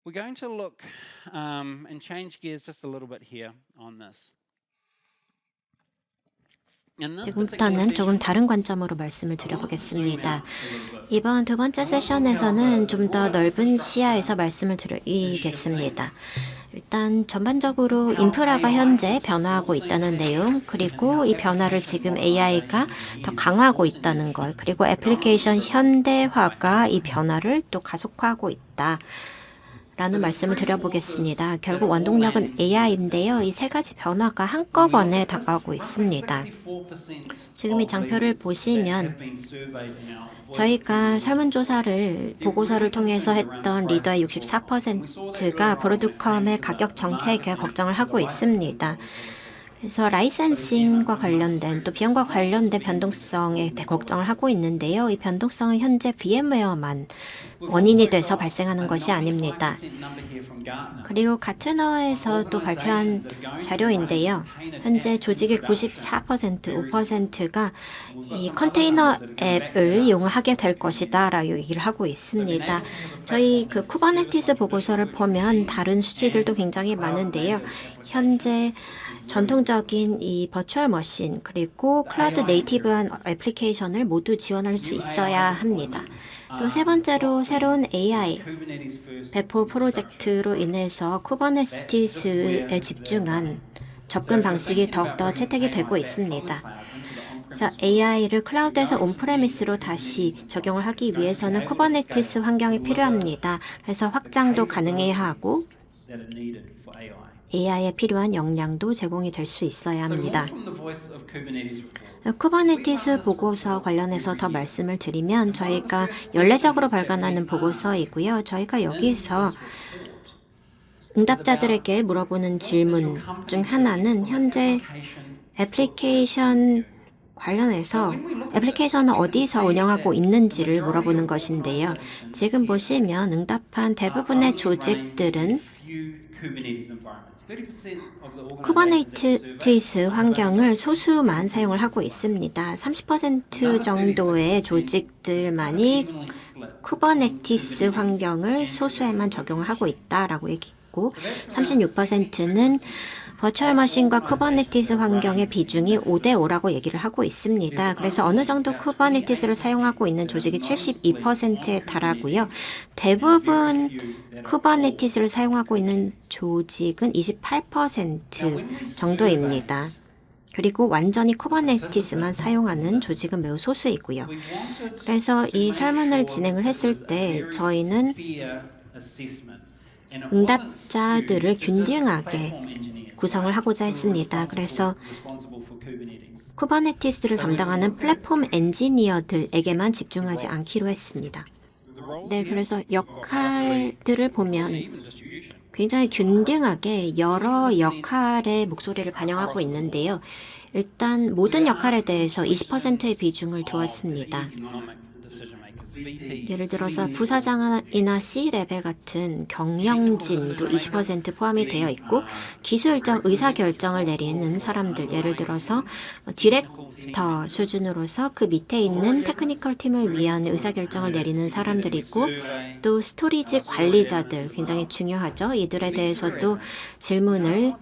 We're going to look and change gears just a little bit here on this. In this particular 지금부터는 조금 session, 다른 관점으로 말씀을 드려보겠습니다. 이번 두 번째 세션에서는 좀 더 넓은 시야에서 말씀을 드리겠습니다. 일단 전반적으로 인프라가 현재 변화하고 있다는 내용, 그리고 이 변화를 지금 AI가 더 강화하고 있다는 것, 그리고 애플리케이션 현대화가 이 변화를 또 가속화하고 있다. 라는 말씀을 드려보겠습니다. 결국 원동력은 AI인데요. 이 세 가지 변화가 한꺼번에 다가오고 있습니다. 지금 이 장표를 보시면 저희가 설문조사를 보고서를 통해서 했던 리더의 64%가 브로드컴의 가격 정책에 걱정을 하고 있습니다. 그래서 라이센싱과 관련된 또 비용과 관련된 변동성에 대해 걱정을 하고 있는데요. 이 변동성은 현재 VMware만 원인이 돼서 발생하는 것이 아닙니다. 그리고 가트너에서 또 발표한 자료인데요. 현재 조직의 94%, 5%가 이 컨테이너 앱을 이용하게 될 것이다 라고 얘기를 하고 있습니다. 저희 그 쿠버네티스 보고서를 보면 다른 수치들도 굉장히 많은데요. 현재 전통적인 이 버추얼 머신 그리고 클라우드 네이티브한 애플리케이션을 모두 지원할 수 있어야 합니다. 또 세 번째로 새로운 AI 배포 프로젝트로 인해서 쿠버네티스에 집중한 접근 방식이 더욱더 채택이 되고 있습니다. 그래서 AI를 클라우드에서 온프레미스로 다시 적용을 하기 위해서는 쿠버네티스 환경이 필요합니다. 그래서 확장도 가능해야 하고 AI에 필요한 역량도 제공이 될 수 있어야 합니다. 쿠버네티스 보고서 관련해서 더 말씀을 드리면 저희가 연례적으로 발간하는 보고서이고요. 저희가 여기서 응답자들에게 물어보는 질문 중 하나는 현재 애플리케이션 관련해서 애플리케이션을 어디서 운영하고 있는지를 물어보는 것인데요. 지금 보시면 응답한 대부분의 조직들은 쿠버네티스 환경을 소수만 사용을 하고 있습니다. 30% 정도의 조직들만이 쿠버네티스 환경을 소수에만 적용을 하고 있다라고 얘기했고 36%는 버추얼 머신과 쿠버네티스 환경의 비중이 5대5라고 얘기를 하고 있습니다. 그래서 어느 정도 쿠버네티스를 사용하고 있는 조직이 72%에 달하고요. 대부분 쿠버네티스를 사용하고 있는 조직은 28% 정도입니다. 그리고 완전히 쿠버네티스만 사용하는 조직은 매우 소수이고요. 그래서 이 설문을 진행을 했을 때 저희는 응답자들을 균등하게 구성을 하고자 했습니다. 그래서 쿠버네티스를 담당하는 플랫폼 엔지니어들에게만 집중하지 않기로 했습니다. 네, 그래서 역할들을 보면 굉장히 균등하게 여러 역할의 목소리를 반영하고 있는데요. 일단 모든 역할에 대해서 20%의 비중을 두었습니다. 예를 들어서 부사장이나 C레벨 같은 경영진도 20% 포함이 되어 있고 기술적 의사결정을 내리는 사람들, 예를 들어서 디렉터 수준으로서 그 밑에 있는 테크니컬 팀을 위한 의사결정을 내리는 사람들이고 또 스토리지 관리자들 굉장히 중요하죠. 이들에 대해서도 질문을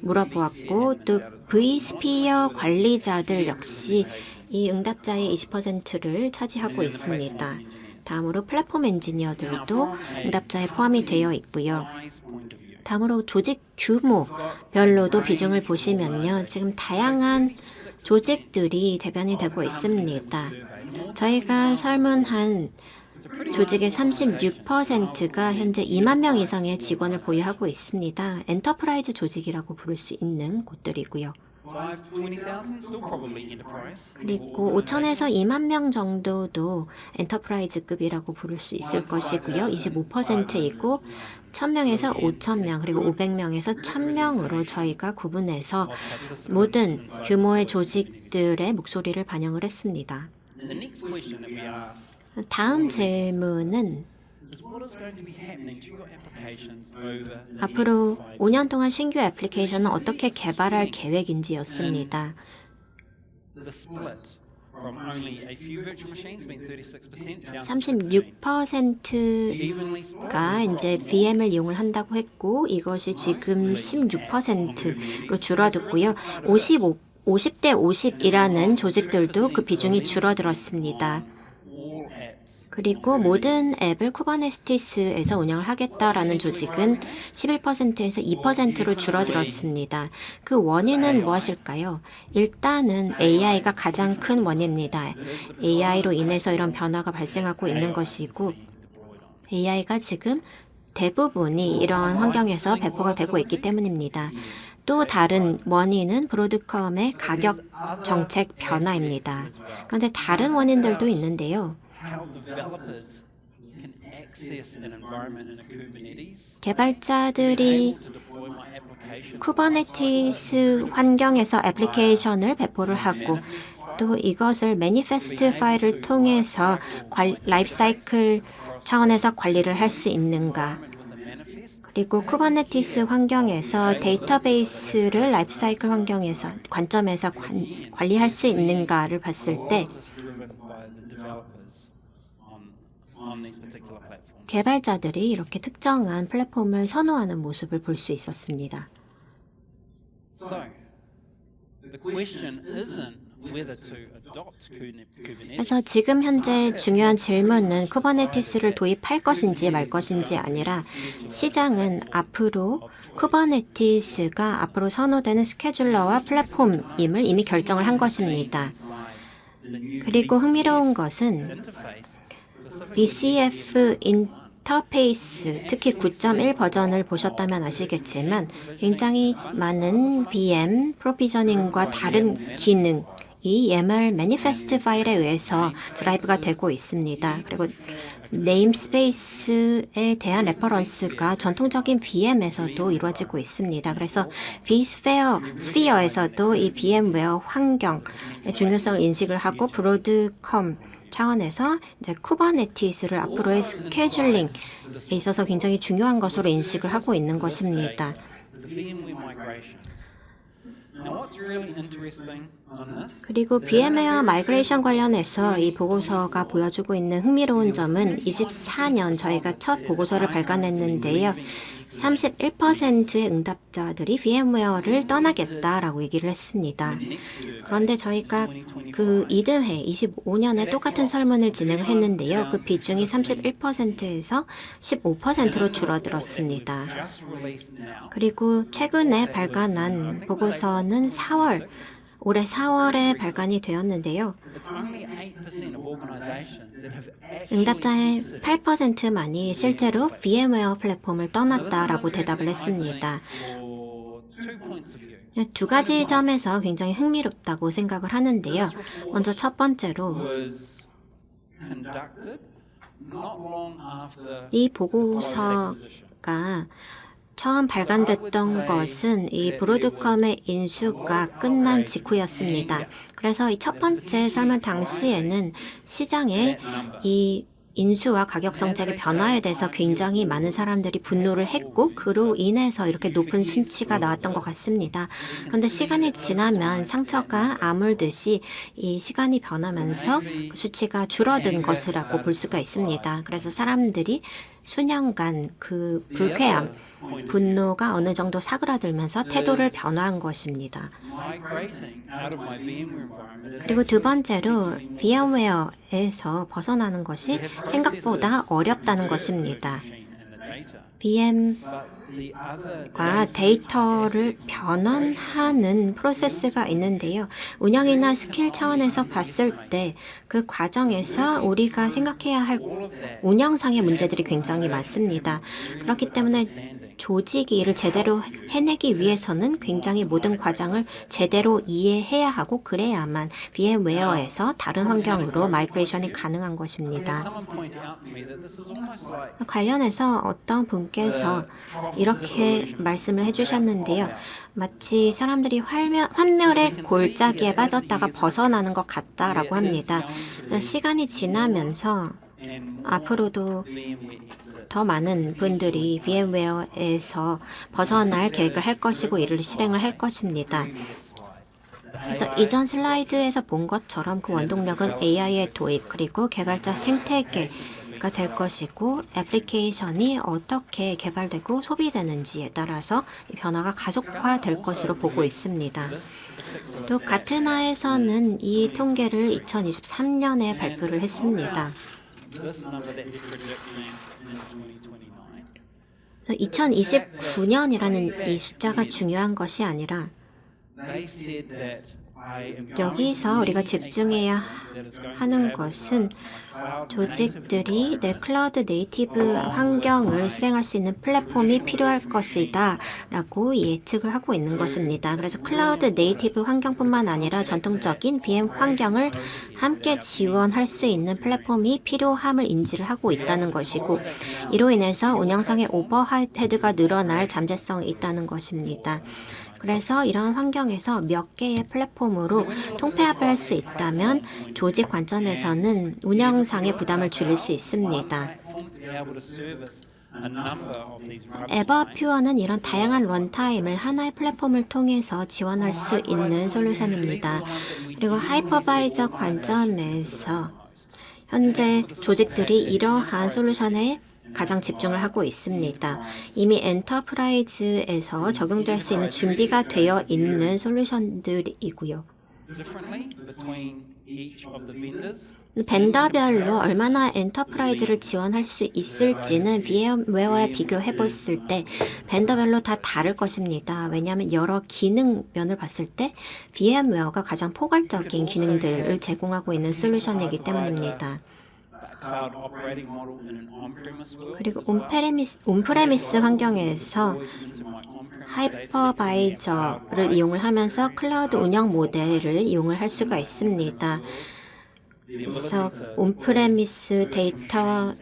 물어보았고 또 vSphere 관리자들 역시 이 응답자의 20%를 차지하고 있습니다. 다음으로 플랫폼 엔지니어들도 응답자에 포함이 되어 있고요. 다음으로 조직 규모별로도 비중을 보시면요. 지금 다양한 조직들이 대변이 되고 있습니다. 저희가 설문한 조직의 36%가 현재 2만 명 이상의 직원을 보유하고 있습니다. 엔터프라이즈 조직이라고 부를 수 있는 곳들이고요. 그리고 5천에서 2만 명 정도도 엔터프라이즈급이라고 부를 수 있을 것이고요. 25%이고 1,000명에서 5,000명 그리고 500명에서 1,000명으로 저희가 구분해서 모든 규모의 조직들의 목소리를 반영을 했습니다. 다음 질문은 앞으로 5년 동안 신규 애플리케이션은 어떻게 개발할 계획인지였습니다. from only a few virtual machines, being 36%, down to 36%가 evenly split. 이제 VM을 이용을 한다고 했고 이것이 지금 16%로 줄어들고요. 50대 50이라는 조직들도 그 비중이 줄어들었습니다. All apps. 그리고 모든 앱을 쿠버네티스에서 운영을 하겠다라는 조직은 11%에서 2%로 줄어들었습니다. 그 원인은 무엇일까요? 일단은 AI가 가장 큰 원인입니다. AI로 인해서 이런 변화가 발생하고 있는 것이고 AI가 지금 대부분이 이러한 환경에서 배포가 되고 있기 때문입니다. 또 다른 원인은 브로드컴의 가격 정책 변화입니다. 그런데 다른 원인들도 있는데요. How developers can access an environment in a Kubernetes, 개발자들이 to deploy my application. 쿠버네티스 환경에서 애플리케이션을 배포를 하고 또 이것을 매니페스트 파일을 통해서 라이프 사이클 차원에서 관리를 할 수 있는가. With a manifest, 그리고 쿠버네티스 환경에서 데이터베이스를 라이프 사이클 환경에서 관점에서 관리할 수 있는가를 봤을 때 this driven by the developers on these particular platforms. 개발자들이 이렇게 특정한 플랫폼을 선호하는 모습을 볼 수 있었습니다. So, the question isn't whether to adopt Kubernetes. 그래서 지금 현재 중요한 질문은 쿠버네티스를 도입할 것인지 말 것인지 아니라 시장은 앞으로 쿠버네티스가 앞으로 선호되는 스케줄러와 플랫폼임을 이미 결정을 한 것입니다. 그리고 흥미로운 것은 Interface, VCF 인터페이스, 특히 9.1 버전을 보셨다면 아시겠지만 굉장히 많은 VM, 프로비저닝과 다른 기능이 YAML 매니페스트 파일에 의해서 드라이브가 되고 있습니다. 그리고 네임스페이스에 대한 레퍼런스가 전통적인 VM에서도 이루어지고 있습니다. 그래서 vSphere에서도 이 VM웨어 환경의 중요성을 인식을 하고 브로드컴 차원에서 이제 쿠버네티스를 앞으로의 스케줄링에 있어서 굉장히 중요한 것으로 인식을 하고 있는 것입니다. the VMware migration. Now, what's really interesting on this? 그리고 VM웨어 마이그레이션 관련해서 이 보고서가 보여주고 있는 흥미로운 점은 24년 저희가 첫 보고서를 발간했는데요. 31%의 응답자들이 VM웨어를 떠나겠다라고 얘기를 했습니다. 그런데 저희가 그 이듬해 25년에 똑같은 설문을 진행을 했는데요. 그 비중이 31%에서 15%로 줄어들었습니다. Just released now. 그리고 최근에 발간한 보고서는 올해 4월에 발간이 되었는데요. It's only 8% of organizations that have actually 응답자의 exited 8%만이 실제로 VM웨어 플랫폼을 떠났다라고 대답을 했습니다. for 2 points of view. 두 가지 점에서 굉장히 흥미롭다고 생각을 하는데요. 먼저 첫 번째로 Was conducted not long after 이 acquisition. 보고서가 처음 발간됐던 것은 이 브로드컴의 인수가 끝난 직후였습니다. 그래서 이 첫 번째 설문 당시에는 시장에 이 인수와 가격 정책의 변화에 대해서 굉장히 많은 사람들이 분노를 했고 그로 인해서 이렇게 높은 수치가 나왔던 것 같습니다. 그런데 시간이 지나면 상처가 아물듯이 이 시간이 변하면서 그 수치가 줄어든 것이라고 볼 수가 있습니다. 그래서 사람들이 수년간 그 불쾌함, 분노가 어느 정도 사그라들면서 태도를 변화한 것입니다. Migrating out of my VMware environment. 그리고 두 번째로 VM웨어에서 벗어나는 것이 생각보다 어렵다는 것입니다. VM과 데이터를 변환하는 프로세스가 있는데요. 운영이나 스킬 차원에서 봤을 때 그 과정에서 우리가 생각해야 할 운영상의 문제들이 굉장히 많습니다. 그렇기 때문에 조직이 이를 제대로 해내기 위해서는 굉장히 모든 과정을 제대로 이해해야 하고 그래야만 VM웨어에서 다른 환경으로 마이그레이션이 가능한 것입니다. Someone pointed out to me that this is almost like 관련해서 어떤 분께서 이렇게 말씀을 해주셨는데요. 마치 사람들이 환멸의 골짜기에 빠졌다가 벗어나는 것 같다라고 합니다. 시간이 지나면서 앞으로도 더 많은 분들이 VM웨어에서 벗어날 계획을 할 것이고 이를 실행을 할 것입니다. 그래서 이전 슬라이드에서 본 것처럼 그 원동력은 AI의 도입 그리고 개발자 생태계가 될 것이고 애플리케이션이 어떻게 개발되고 소비되는지에 따라서 이 변화가 가속화될 것으로 보고 있습니다. 또 가트나에서는 이 통계를 2023년에 발표를 했습니다. This number that they're predicting in 2029, 2029년이라는 이 숫자가 중요한 것이 아니라 they said that I am 여기서 우리가 집중해야 하는 것은 조직들이 내 클라우드 네이티브 환경을 실행할 수 있는 플랫폼이 필요할 것이다 라고 예측을 하고 있는 것입니다. 그래서 클라우드 네이티브 환경뿐만 아니라 전통적인 VM 환경을 함께 지원할 수 있는 플랫폼이 필요함을 인지를 하고 있다는 것이고 이로 인해서 운영상의 오버헤드가 늘어날 잠재성이 있다는 것입니다. 그래서 이런 환경에서 몇 개의 플랫폼으로 통폐합을 할 수 있다면 조직 관점에서는 운영상의 부담을 줄일 수 있습니다. 에버퓨어는 이런 다양한 런타임을 하나의 플랫폼을 통해서 지원할 수 있는 솔루션입니다. 그리고 하이퍼바이저 관점에서 현재 조직들이 이러한 솔루션에 가장 집중을 하고 있습니다. 이미 엔터프라이즈에서 적용될 수 있는 준비가 되어 있는 솔루션들이고요. 벤더별로 얼마나 엔터프라이즈를 지원할 수 있을지는 VM웨어에 비교해 봤을 때 벤더별로 다 다를 것입니다. 왜냐하면 여러 기능 면을 봤을 때 VM웨어가 가장 포괄적인 기능들을 제공하고 있는 솔루션이기 때문입니다. 그리고 온프레미스 환경에서 하이퍼바이저를 이용을 하면서 클라우드 운영 모델을 이용을 할 수가 있습니다. 그래서 온프레미스 데이터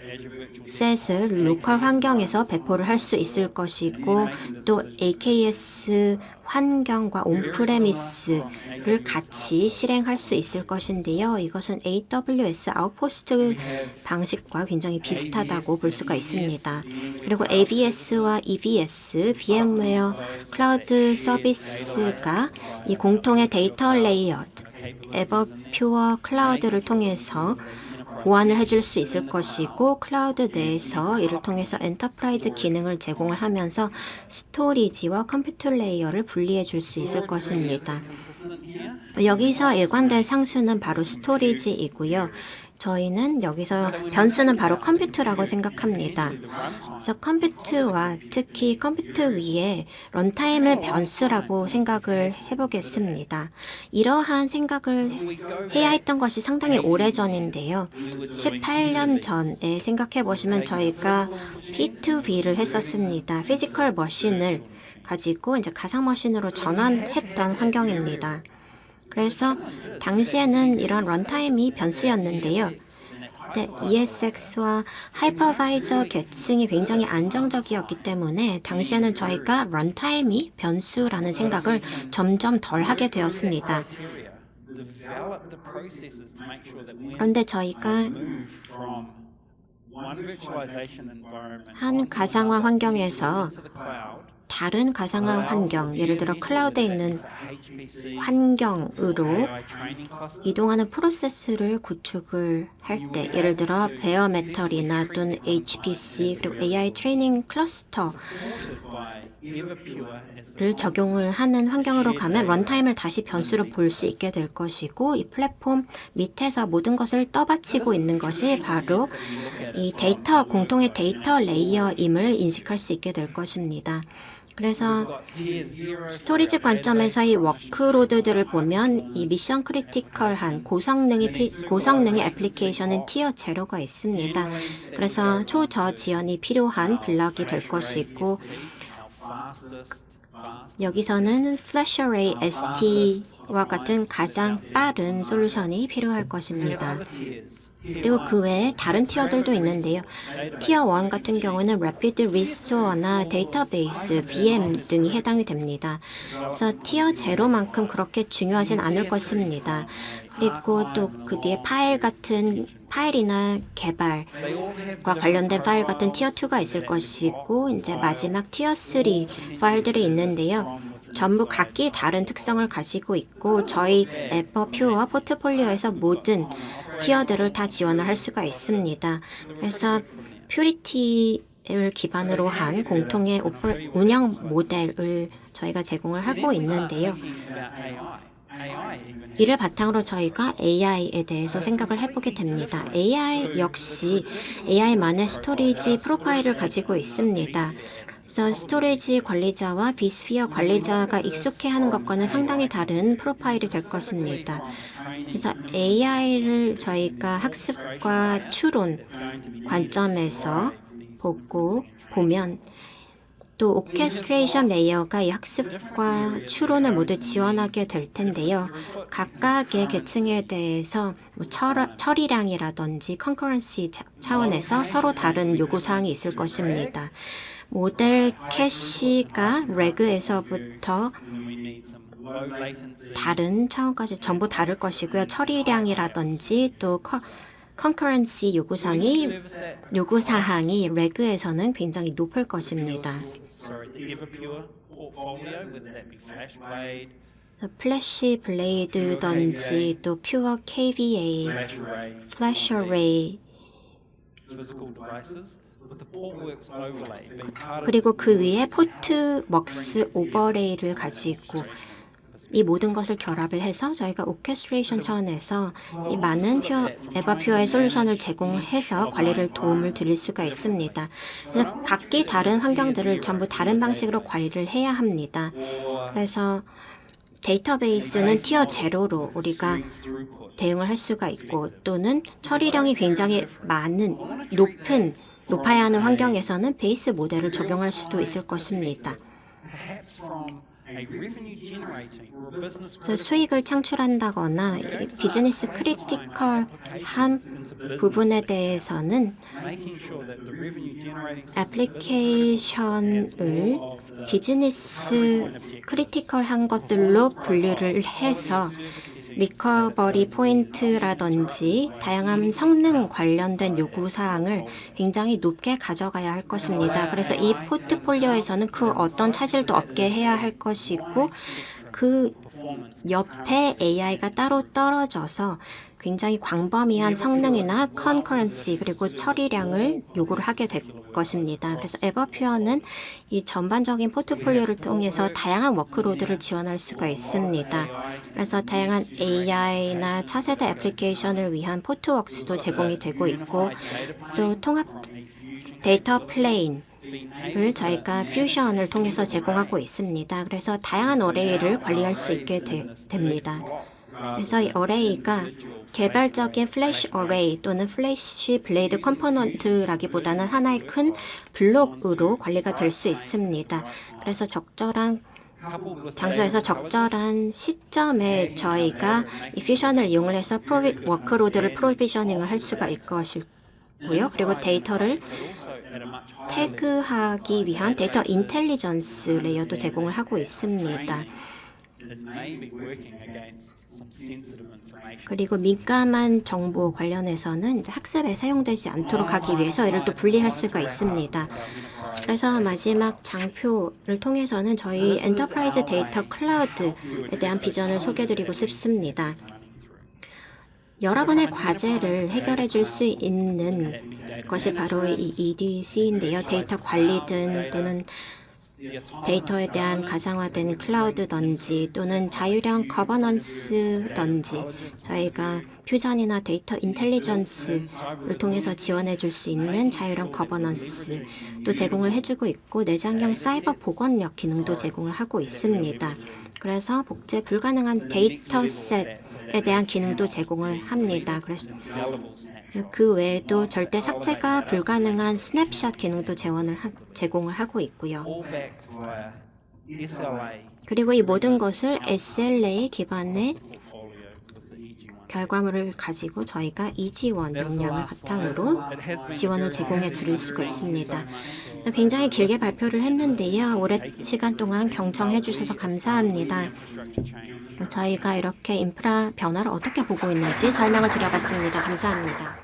셋을 로컬 환경에서 배포를 할 수 있을 것이고 또 AKS 환경과 온프레미스를 같이 실행할 수 있을 것인데요. 이것은 AWS 아웃포스트 방식과 굉장히 비슷하다고 볼 수가 있습니다. 그리고 AVS와 EBS, VM웨어 클라우드 서비스가 이 공통의 데이터 레이어, 에버퓨어 클라우드를 통해서 보완을 해줄 수 있을 것이고 클라우드 내에서 이를 통해서 엔터프라이즈 기능을 제공을 하면서 스토리지와 컴퓨터 레이어를 분리해 줄 수 있을 것입니다. 여기서 일관된 상수는 바로 스토리지이고요. 저희는 여기서 변수는 바로 컴퓨터라고 생각합니다. 그래서 컴퓨터와 특히 컴퓨터 위에 런타임을 변수라고 생각을 해보겠습니다. 이러한 생각을 해야 했던 것이 상당히 오래전인데요. 18년 전에 생각해 보시면 저희가 P2V를 했었습니다. 피지컬 머신을 가지고 이제 가상 머신으로 전환했던 환경입니다. 그래서 당시에는 이런 런타임이 변수였는데요. ESX와 하이퍼바이저 계층이 굉장히 안정적이었기 때문에 당시에는 저희가 런타임이 변수라는 생각을 점점 덜 하게 되었습니다. 그런데 저희가 한 가상화 환경에서 다른 가상화 환경, 예를 들어 클라우드에 있는 환경으로 이동하는 프로세스를 구축을 할 때, 예를 들어 베어메탈이나 또는 HPC 그리고 AI 트레이닝 클러스터를 적용을 하는 환경으로 가면 런타임을 다시 변수로 볼 수 있게 될 것이고 이 플랫폼 밑에서 모든 것을 떠받치고 있는 것이 바로 이 데이터, 공통의 데이터 레이어임을 인식할 수 있게 될 것입니다. 그래서 스토리지 관점에서 이 워크로드들을 보면 이 미션 크리티컬한 고성능의 애플리케이션은 티어 제로가 있습니다. 그래서 초저지연이 필요한 블럭이 될 것이고 여기서는 플래시 어레이 ST와 같은 가장 빠른 솔루션이 필요할 것입니다. 그리고 그 외에 다른 티어들도 있는데요. 티어 1 같은 경우는 Rapid Restore나 데이터베이스, VM 등이 해당이 됩니다. 그래서 티어 0만큼 그렇게 중요하진 않을 것입니다. 그리고 또 그 뒤에 파일이나 개발과 관련된 파일 같은 티어 2가 있을 것이고 이제 마지막 티어 3 파일들이 있는데요. 전부 각기 다른 특성을 가지고 있고 저희 에버퓨어 포트폴리오에서 모든 티어들을 다 지원을 할 수가 있습니다. 그래서 퓨리티를 기반으로 한 공통의 운영 모델을 저희가 제공을 하고 있는데요. 이를 바탕으로 저희가 AI에 대해서 생각을 해보게 됩니다. AI 역시 AI만의 스토리지 프로파일을 가지고 있습니다. 그래서 스토리지 관리자와 비스피어 관리자가 익숙해하는 것과는 상당히 다른 프로파일이 될 것입니다. 그래서 AI를 저희가 학습과 추론 관점에서 보면 또 오케스트레이션 레이어가 이 학습과 추론을 모두 지원하게 될 텐데요. 각각의 계층에 대해서 처리량이라든지 컨커런시 차원에서 서로 다른 요구사항이 있을 것입니다. 모델 캐시가 레그에서부터 다른 차원까지 전부 다를 것이고요. 처리량이라든지 또 컨커런시 요구사항이 레그에서는 굉장히 높을 것입니다. 플래시 블레이드든지 또 퓨어 KVA, 플래시 어레이 그리고 그 위에 포트웍스 오버레이를 가지고 이 모든 것을 결합을 해서 저희가 오케스트레이션 차원에서 이 많은 에버퓨어의 솔루션을 제공해서 관리를 도움을 드릴 수가 있습니다. 각기 다른 환경들을 전부 다른 방식으로 관리를 해야 합니다. 그래서 데이터베이스는 티어 제로로 우리가 대응을 할 수가 있고 또는 처리량이 굉장히 높아야 하는 환경에서는 베이스 모델을 적용할 수도 있을 것입니다. 그래서 수익을 창출한다거나 비즈니스 크리티컬한 부분에 대해서는 애플리케이션을 비즈니스 크리티컬한 것들로 분류를 해서 리커버리 포인트라든지 다양한 성능 관련된 요구사항을 굉장히 높게 가져가야 할 것입니다. 그래서 이 포트폴리오에서는 그 어떤 차질도 없게 해야 할 것이고 그 옆에 AI가 따로 떨어져서 굉장히 광범위한 성능이나 컨커런시 그리고 처리량을 요구를 하게 될 것입니다. 그래서 에버퓨어는 이 전반적인 포트폴리오를 통해서 다양한 워크로드를 지원할 수가 있습니다. 그래서 다양한 AI나 차세대 애플리케이션을 위한 포트웍스도 제공이 되고 있고 또 통합 데이터 플레인 을 저희가 퓨전을 통해서 제공하고 있습니다. 그래서 다양한 어레이를 관리할 수 있게 됩니다. 그래서 이 어레이가 개발적인 플래시 어레이 또는 플래시 블레이드 컴포넌트라기보다는 하나의 큰 블록으로 관리가 될 수 있습니다. 그래서 적절한 장소에서 적절한 시점에 저희가 이 퓨전을 이용을 해서 워크로드를 프로비저닝을 할 수가 있을 것이고요. 그리고 데이터를 태그하기 위한 데이터 인텔리전스 레이어도 제공을 하고 있습니다. 그리고 민감한 정보 관련해서는 이제 학습에 사용되지 않도록 하기 위해서 이를 또 분리할 수가 있습니다. 그래서 마지막 장표를 통해서는 저희 엔터프라이즈 데이터 클라우드에 대한 비전을 소개해드리고 싶습니다. 여러분의 과제를 해결해 줄 수 있는 것이 바로 이 EDC인데요. 데이터 관리든 또는 데이터에 대한 가상화된 클라우드든지 또는 자율형 거버넌스든지 저희가 퓨전이나 데이터 인텔리전스를 통해서 지원해 줄 수 있는 자율형 거버넌스도 제공을 해주고 있고 내장형 사이버 보건력 기능도 제공을 하고 있습니다. 그래서 복제 불가능한 데이터셋에 대한 기능도 제공을 합니다. 그래서 그 외에도 절대 삭제가 불가능한 스냅샷 기능도 제공을 하고 있고요. 그리고 이 모든 것을 SLA 기반의 결과물을 가지고 저희가 이지원 역량을 바탕으로 지원을 제공해 드릴 수가 있습니다. 굉장히 길게 발표를 했는데요. 오랜 시간 동안 경청해 주셔서 감사합니다. 저희가 이렇게 인프라 변화를 어떻게 보고 있는지 설명을 드려봤습니다. 감사합니다.